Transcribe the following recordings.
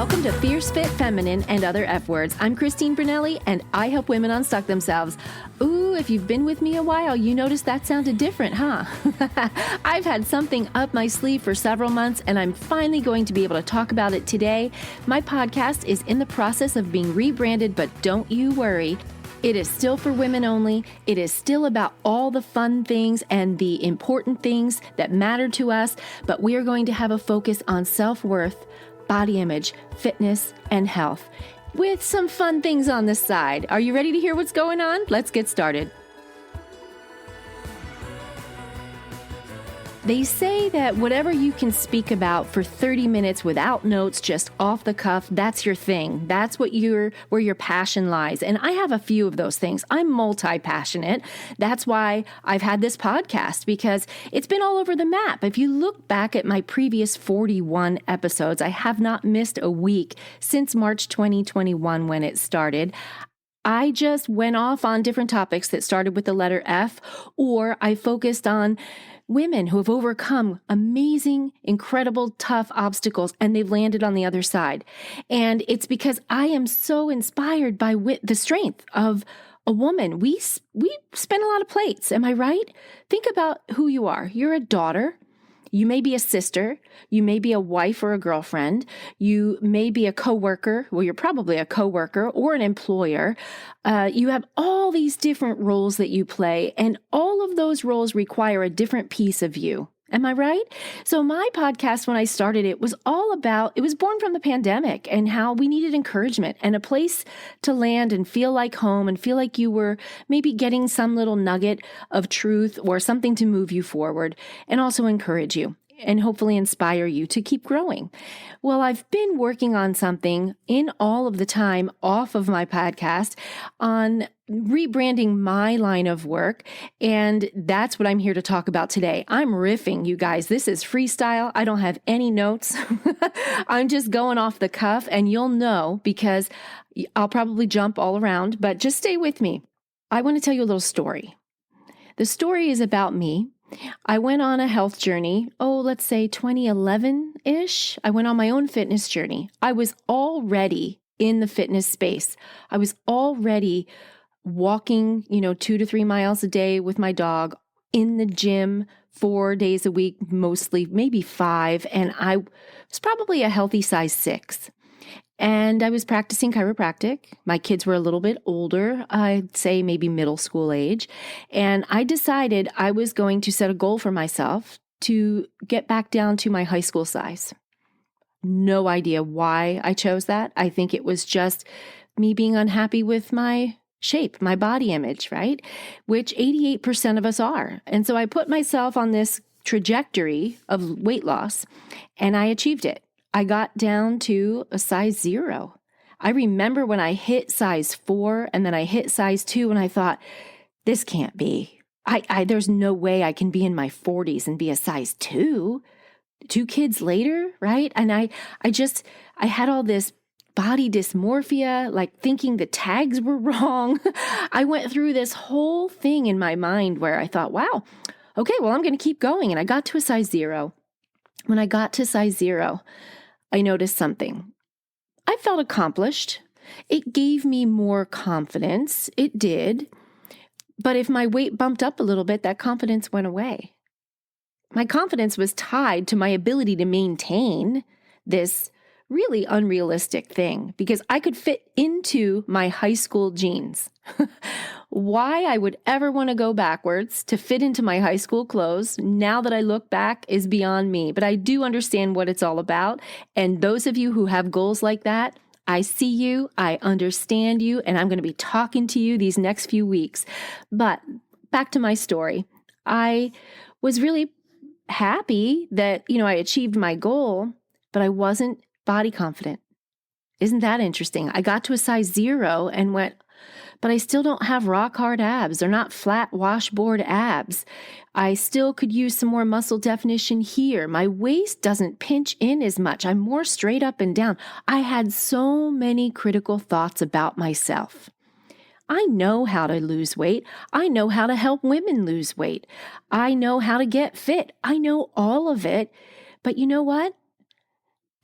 Welcome to Fierce Fit Feminine and Other F Words. I'm Christine Brunelli, and I help women unstuck themselves. Ooh, if you've been with me a while, you noticed that sounded different, huh? I've had something up my sleeve for several months, and I'm finally going to be able to talk about it today. My podcast is in the process of being rebranded, but don't you worry. It is still for women only. It is still about all the fun things and the important things that matter to us, but we are going to have a focus on self-worth, body image, fitness, and health, with some fun things on the side. Are you ready to hear what's going on? Let's get started. They say that whatever you can speak about for 30 minutes without notes, just off the cuff, that's your thing. That's where your passion lies. And I have a few of those things. I'm multi-passionate. That's why I've had this podcast, because it's been all over the map. If you look back at my previous 41 episodes, I have not missed a week since March 2021 when it started. I just went off on different topics that started with the letter F, or I focused on women who have overcome amazing, incredible, tough obstacles, and they've landed on the other side. And it's because I am so inspired by the strength of a woman. We spin a lot of plates. Am I right? Think about who you are. You're a daughter. You may be a sister. You may be a wife or a girlfriend. You may be a coworker. Well, you're probably a coworker or an employer. You have all these different roles that you play, and all of those roles require a different piece of you. Am I right? So my podcast, when I started it, was born from the pandemic and how we needed encouragement and a place to land and feel like home and feel like you were maybe getting some little nugget of truth or something to move you forward and also encourage you and hopefully inspire you to keep growing. Well, I've been working on something in all of the time off of my podcast on rebranding my line of work, and that's what I'm here to talk about today. I'm riffing, you guys. This is freestyle. I don't have any notes. I'm just going off the cuff, and you'll know because I'll probably jump all around, but just stay with me. I want to tell you a little story. The story is about me. I went on a health journey, let's say 2011-ish. I went on my own fitness journey. I was already in the fitness space. I was already walking, 2 to 3 miles a day with my dog, in the gym 4 days a week, mostly, maybe 5. And I was probably a healthy size 6. And I was practicing chiropractic. My kids were a little bit older, I'd say maybe middle school age. And I decided I was going to set a goal for myself to get back down to my high school size. No idea why I chose that. I think it was just me being unhappy with my shape, my body image, right? Which 88% of us are. And so I put myself on this trajectory of weight loss, and I achieved it. I got down to a size 0. I remember when I hit size 4 and then I hit size 2 and I thought, this can't be. There's no way I can be in my 40s and be a size 2. 2 kids later, right? And I had all this body dysmorphia, like thinking the tags were wrong. I went through this whole thing in my mind where I thought, wow, okay, well, I'm going to keep going. And I got to a size 0. When I got to size 0, I noticed something. I felt accomplished. It gave me more confidence. It did. But if my weight bumped up a little bit, that confidence went away. My confidence was tied to my ability to maintain this really unrealistic thing because I could fit into my high school jeans. Why I would ever want to go backwards to fit into my high school clothes, now that I look back, is beyond me. But I do understand what it's all about. And those of you who have goals like that, I see you, I understand you, and I'm going to be talking to you these next few weeks. But back to my story. I was really happy that, I achieved my goal, but I wasn't body confident. Isn't that interesting? I got to a size 0 and went, but I still don't have rock hard abs. They're not flat washboard abs. I still could use some more muscle definition here. My waist doesn't pinch in as much. I'm more straight up and down. I had so many critical thoughts about myself. I know how to lose weight. I know how to help women lose weight. I know how to get fit. I know all of it. But you know what?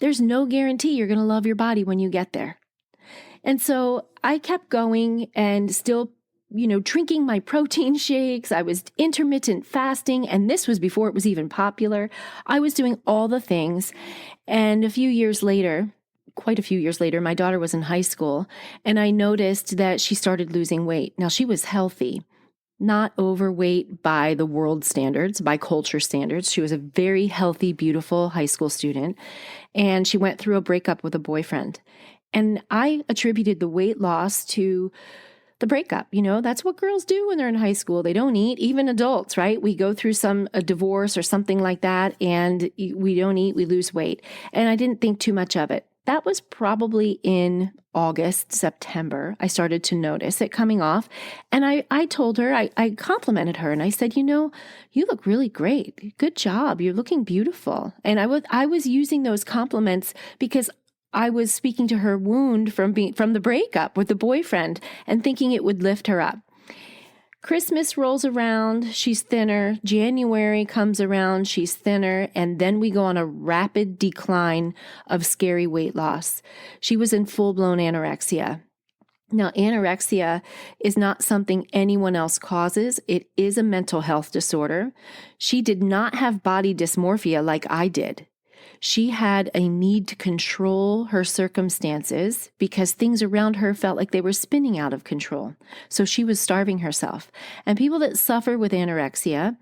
There's no guarantee you're going to love your body when you get there. And so I kept going and still, drinking my protein shakes. I was intermittent fasting. And this was before it was even popular. I was doing all the things. And quite a few years later, my daughter was in high school, and I noticed that she started losing weight. Now, she was healthy, not overweight by the world standards, by culture standards. She was a very healthy, beautiful high school student, and she went through a breakup with a boyfriend. And I attributed the weight loss to the breakup. That's what girls do when they're in high school. They don't eat, even adults, right? We go through a divorce or something like that, and we don't eat, we lose weight. And I didn't think too much of it. That was probably in August, September. I started to notice it coming off. And I told her, I complimented her, and I said, you look really great. Good job. You're looking beautiful. And I was using those compliments because I was speaking to her wound from the breakup with the boyfriend and thinking it would lift her up. Christmas rolls around, she's thinner. January comes around, she's thinner. And then we go on a rapid decline of scary weight loss. She was in full-blown anorexia. Now, anorexia is not something anyone else causes. It is a mental health disorder. She did not have body dysmorphia like I did. She had a need to control her circumstances because things around her felt like they were spinning out of control. So she was starving herself. And people that suffer with anorexia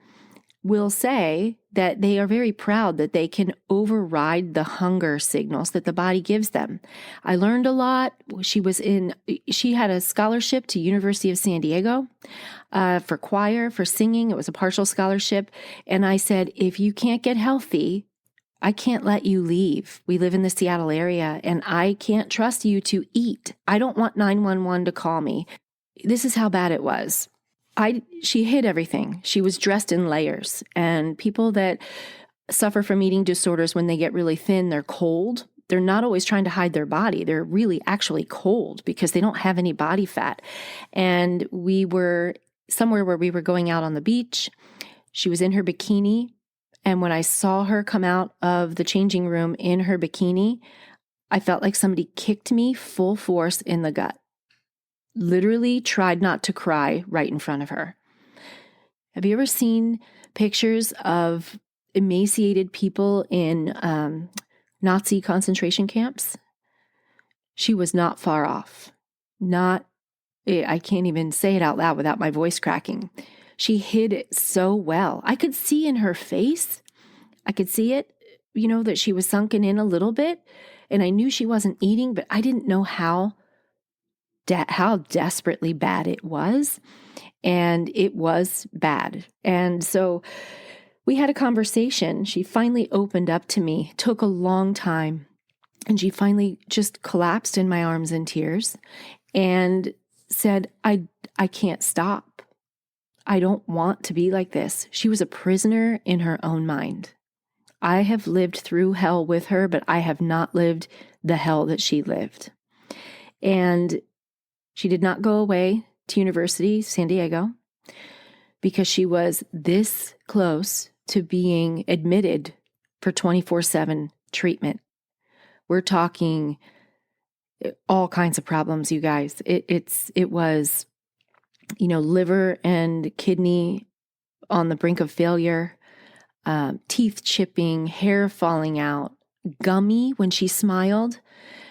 will say that they are very proud that they can override the hunger signals that the body gives them. I learned a lot. She had a scholarship to University of San Diego for choir, for singing. It was a partial scholarship. And I said, if you can't get healthy, I can't let you leave. We live in the Seattle area, and I can't trust you to eat. I don't want 911 to call me. This is how bad it was. She hid everything. She was dressed in layers. And people that suffer from eating disorders, when they get really thin, they're cold. They're not always trying to hide their body. They're really actually cold because they don't have any body fat. And we were somewhere where we were going out on the beach. She was in her bikini. And when I saw her come out of the changing room in her bikini, I felt like somebody kicked me full force in the gut. Literally tried not to cry right in front of her. Have you ever seen pictures of emaciated people in Nazi concentration camps? She was not far off. I can't even say it out loud without my voice cracking. She hid it so well. I could see in her face, I could see it, that she was sunken in a little bit. And I knew she wasn't eating, but I didn't know how desperately bad it was. And it was bad. And so we had a conversation. She finally opened up to me. It took a long time. And she finally just collapsed in my arms in tears and said, I can't stop. I don't want to be like this. She was a prisoner in her own mind. I have lived through hell with her, but I have not lived the hell that she lived. And she did not go away to University, San Diego, because she was this close to being admitted for 24/7 treatment. We're talking all kinds of problems, you guys. It was liver and kidney on the brink of failure, teeth chipping, hair falling out, gummy when she smiled.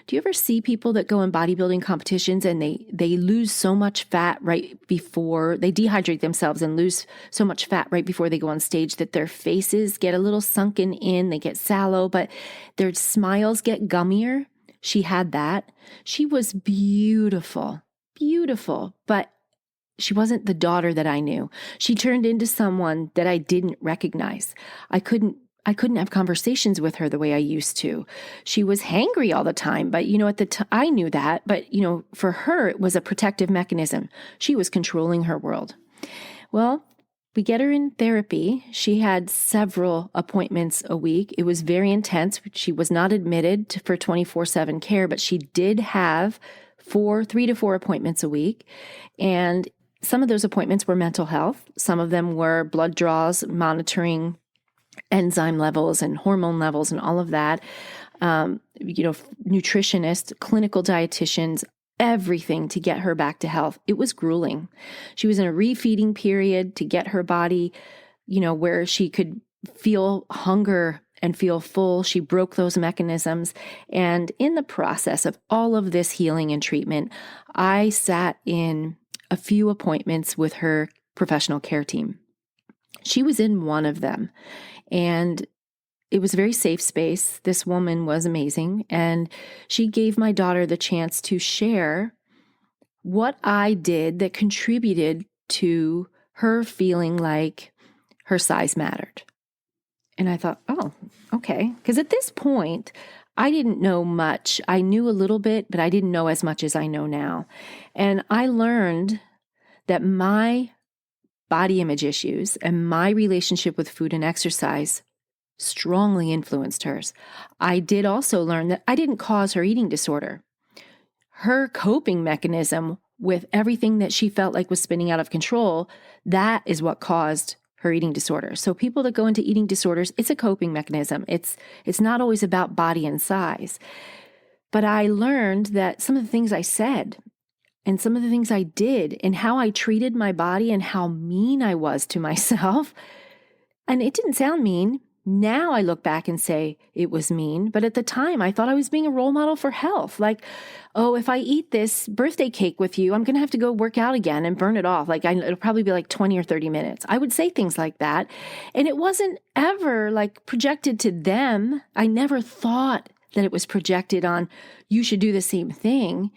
Do you ever see people that go in bodybuilding competitions and they lose so much fat right before they dehydrate themselves and lose so much fat right before they go on stage that their faces get a little sunken in, they get sallow, but their smiles get gummier? She had that. She was beautiful, but she wasn't the daughter that I knew. She turned into someone that I didn't recognize. I couldn't have conversations with her the way I used to. She was hangry all the time, but at the time I knew that, but for her it was a protective mechanism. She was controlling her world. Well, we get her in therapy. She had several appointments a week. It was very intense. She was not admitted for 24/7 care, but she did have 3 to 4 appointments a week. And some of those appointments were mental health. Some of them were blood draws, monitoring enzyme levels and hormone levels and all of that. nutritionists, clinical dietitians, everything to get her back to health. It was grueling. She was in a refeeding period to get her body, where she could feel hunger and feel full. She broke those mechanisms. And in the process of all of this healing and treatment, I sat in a few appointments with her professional care team. She was in one of them, and it was a very safe space. This woman was amazing, and she gave my daughter the chance to share what I did that contributed to her feeling like her size mattered. And I thought, oh, okay. Because at this point, I didn't know much. I knew a little bit, but I didn't know as much as I know now. And I learned that my body image issues and my relationship with food and exercise strongly influenced hers. I did also learn that I didn't cause her eating disorder. Her coping mechanism with everything that she felt like was spinning out of control, that is what caused her eating disorder. So people that go into eating disorders, it's a coping mechanism. It's not always about body and size. But I learned that some of the things I said and some of the things I did and how I treated my body and how mean I was to myself, and it didn't sound mean. Now I look back and say it was mean, but at the time I thought I was being a role model for health. Like, oh, if I eat this birthday cake with you, I'm going to have to go work out again and burn it off. It'll probably be like 20 or 30 minutes. I would say things like that. And it wasn't ever like projected to them. I never thought that it was projected on, you should do the same thing.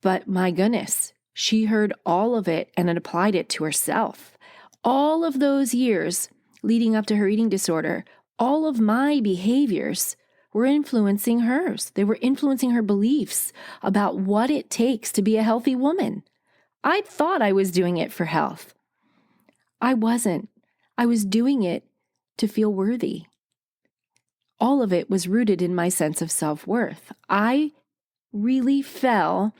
But my goodness, she heard all of it and it applied it to herself. All of those years leading up to her eating disorder, all of my behaviors were influencing hers. They were influencing her beliefs about what it takes to be a healthy woman. I thought I was doing it for health. I wasn't. I was doing it to feel worthy. All of it was rooted in my sense of self-worth. I really fell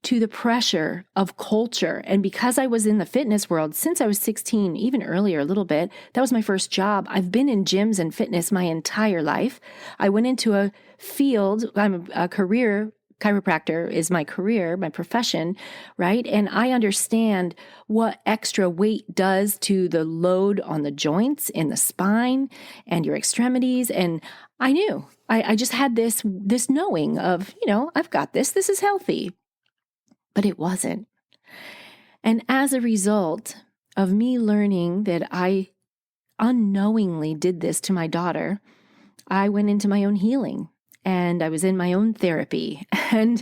to the pressure of culture. And because I was in the fitness world since I was 16, even earlier a little bit, that was my first job. I've been in gyms and fitness my entire life. I went into a field, I'm a career, chiropractor is my career, my profession, right? And I understand what extra weight does to the load on the joints in the spine and your extremities. And I knew, I just had this knowing of, I've got this is healthy. But it wasn't. And as a result of me learning that I unknowingly did this to my daughter, I went into my own healing and I was in my own therapy and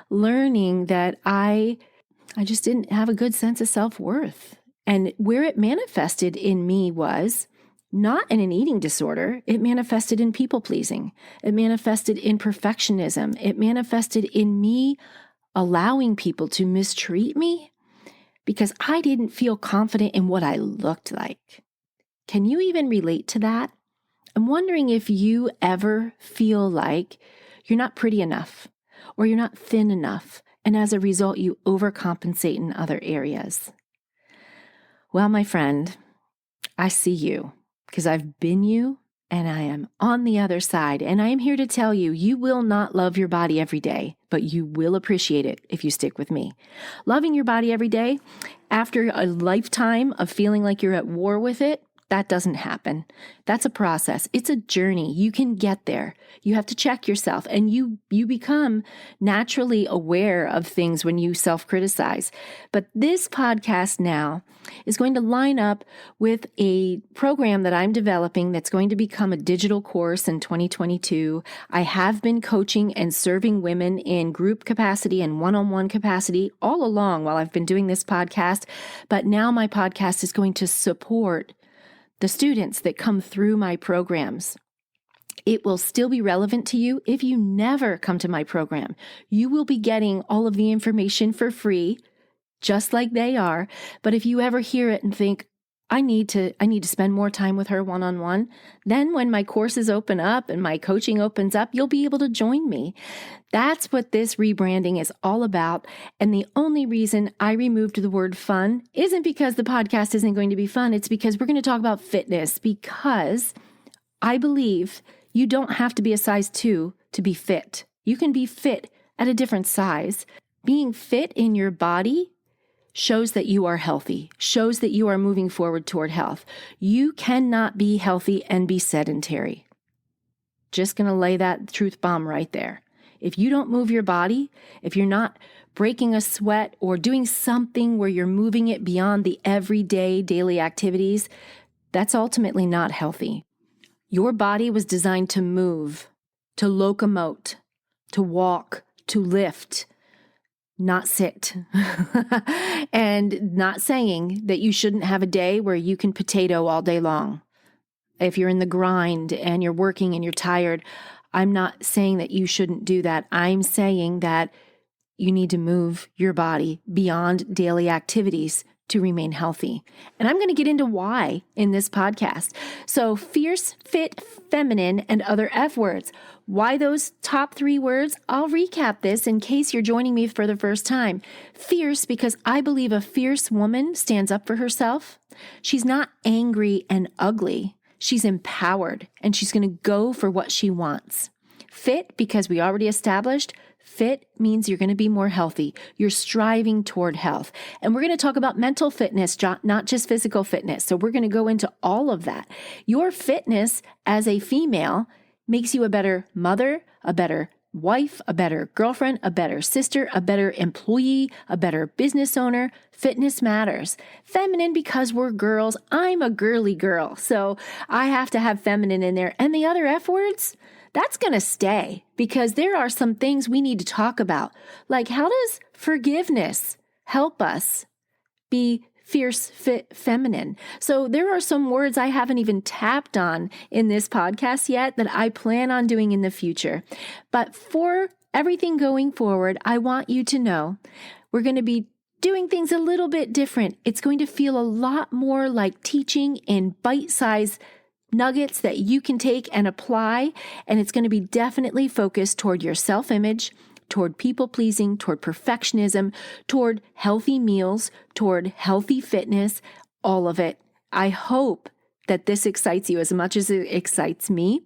learning that I just didn't have a good sense of self-worth. And where it manifested in me was not in an eating disorder. It manifested in people-pleasing. It manifested in perfectionism. It manifested in me allowing people to mistreat me because I didn't feel confident in what I looked like. Can you even relate to that? I'm wondering if you ever feel like you're not pretty enough or you're not thin enough, and as a result, you overcompensate in other areas. Well, my friend, I see you because I've been you and I am on the other side, and I am here to tell you, you will not love your body every day, but you will appreciate it if you stick with me. Loving your body every day, after a lifetime of feeling like you're at war with it, that doesn't happen. That's a process. It's a journey. You can get there. You have to check yourself, and you become naturally aware of things when you self-criticize. But this podcast now is going to line up with a program that I'm developing that's going to become a digital course in 2022. I have been coaching and serving women in group capacity and one-on-one capacity all along while I've been doing this podcast. But now my podcast is going to support the students that come through my programs. It will still be relevant to you if you never come to my program. You will be getting all of the information for free, just like they are. But if you ever hear it and think, I need to spend more time with her one-on-one, then when my courses open up and my coaching opens up, you'll be able to join me. That's what this rebranding is all about. And the only reason I removed the word fun isn't because the podcast isn't going to be fun. It's because we're going to talk about fitness, because I believe You don't have to be a size 2 to be fit. You can be fit at a different size. Being fit in your body shows that you are healthy, shows that you are moving forward toward health. You cannot be healthy and be sedentary. Just going to lay that truth bomb right there. If you don't move your body, if you're not breaking a sweat or doing something where you're moving it beyond the everyday daily activities, that's ultimately not healthy. Your body was designed to move, to locomote, to walk, to lift, not sit. And not saying that you shouldn't have a day where you can potato all day long. If you're in the grind and you're working and you're tired, I'm not saying that you shouldn't do that. I'm saying that you need to move your body beyond daily activities to remain healthy. And I'm going to get into why in this podcast. So fierce, fit, feminine, and other F words. Why those top 3 words? I'll recap this in case you're joining me for the first time. Fierce, because I believe a fierce woman stands up for herself. She's not angry and ugly. She's empowered and she's going to go for what she wants. Fit, because we already established fit means you're going to be more healthy. You're striving toward health. And we're going to talk about mental fitness, not just physical fitness. So we're going to go into all of that. Your fitness as a female makes you a better mother, a better wife, a better girlfriend, a better sister, a better employee, a better business owner. Fitness matters. Feminine, because we're girls. I'm a girly girl, so I have to have feminine in there. And the other F words, that's going to stay because there are some things we need to talk about. Like, how does forgiveness help us be fierce, fit, feminine? So there are some words I haven't even tapped on in this podcast yet that I plan on doing in the future. But for everything going forward, I want you to know we're going to be doing things a little bit different. It's going to feel a lot more like teaching in bite-sized nuggets that you can take and apply. And it's going to be definitely focused toward your self-image, toward people-pleasing, toward perfectionism, toward healthy meals, toward healthy fitness, all of it. I hope that this excites you as much as it excites me.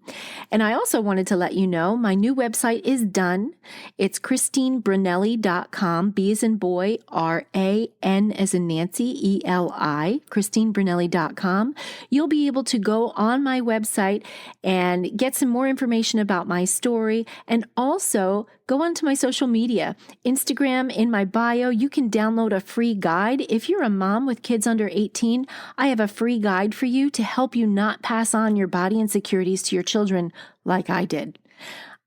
And I also wanted to let you know my new website is done. It's ChristineBrunelli.com, B as in boy, R-A-N as in Nancy, E-L-I, ChristineBrunelli.com. You'll be able to go on my website and get some more information about my story, and also go onto my social media. Instagram, in my bio, you can download a free guide. If you're a mom with kids under 18, I have a free guide for you to help you not pass on your body insecurities to your children like I did.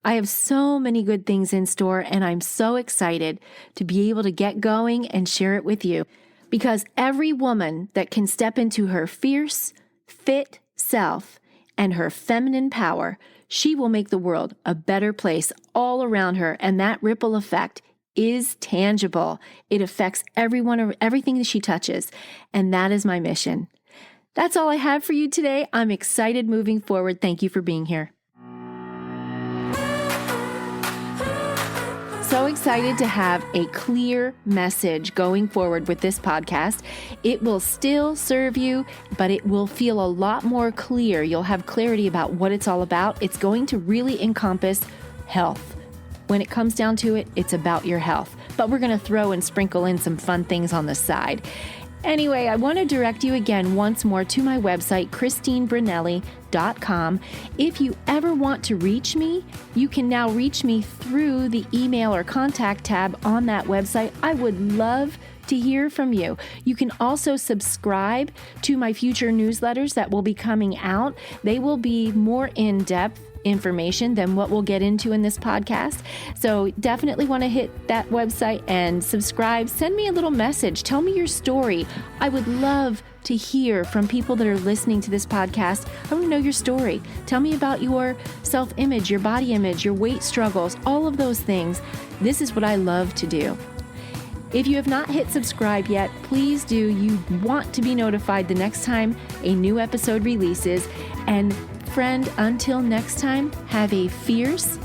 I have so many good things in store, and I'm so excited to be able to get going and share it with you, because every woman that can step into her fierce, fit self and her feminine power, she will make the world a better place all around her, and that ripple effect is tangible. It affects everyone or everything that she touches, and that is my mission. That's all I have for you today. I'm excited moving forward. Thank you for being here. So excited to have a clear message going forward with this podcast. It will still serve you, but it will feel a lot more clear. You'll have clarity about what it's all about. It's going to really encompass health. When it comes down to it, it's about your health. But we're going to throw and sprinkle in some fun things on the side. Anyway, I want to direct you again once more to my website, ChristineBrunelli.com. If you ever want to reach me, you can now reach me through the email or contact tab on that website. I would love to hear from you. You can also subscribe to my future newsletters that will be coming out. They will be more in-depth information than what we'll get into in this podcast. So definitely want to hit that website and subscribe. Send me a little message. Tell me your story. I would love to hear from people that are listening to this podcast. I want to know your story. Tell me about your self-image, your body image, your weight struggles, all of those things. This is what I love to do. If you have not hit subscribe yet, please do. You want to be notified the next time a new episode releases. And friend, until next time, have a fierce,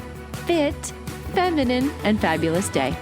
fit, feminine, and fabulous day.